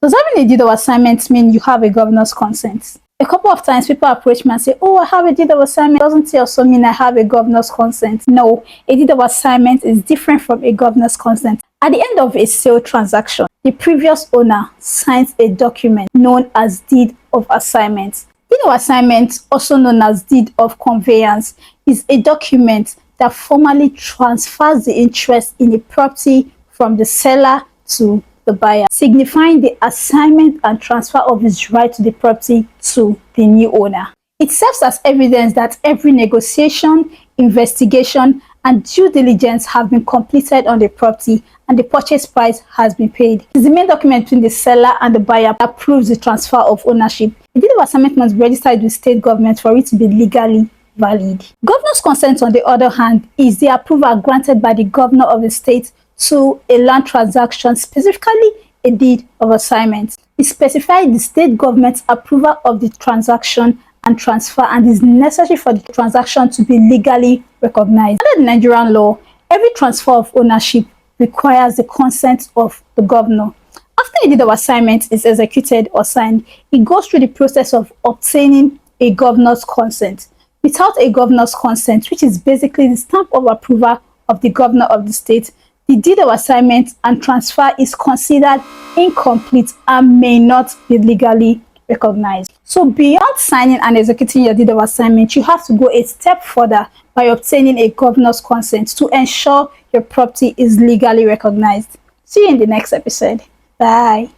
Does having a deed of assignment mean you have a governor's consent? A couple of times people approach me and say, oh, I have a deed of assignment. Doesn't it also mean I have a governor's consent? No, a deed of assignment is different from a governor's consent. At the end of a sale transaction, the previous owner signs a document known as deed of assignment. Deed of assignment, also known as deed of conveyance, is a document that formally transfers the interest in a property from the seller to the buyer, signifying the assignment and transfer of his right to the property to the new owner. It serves as evidence that every negotiation, investigation, and due diligence have been completed on the property and the purchase price has been paid. It is the main document between the seller and the buyer that proves the transfer of ownership. The deed of assignment must be registered with state government for it to be legally valid. Governor's consent, on the other hand, is the approval granted by the governor of the state to a land transaction, specifically a deed of assignment. It specifies the state government's approval of the transaction and transfer and is necessary for the transaction to be legally recognized. Under the Nigerian law, every transfer of ownership requires the consent of the governor. After a deed of assignment is executed or signed, it goes through the process of obtaining a governor's consent. Without a governor's consent, which is basically the stamp of approval of the governor of the state, the deed of assignment and transfer is considered incomplete and may not be legally recognized. So beyond signing and executing your deed of assignment, you have to go a step further by obtaining a governor's consent to ensure your property is legally recognized. See you in the next episode. Bye.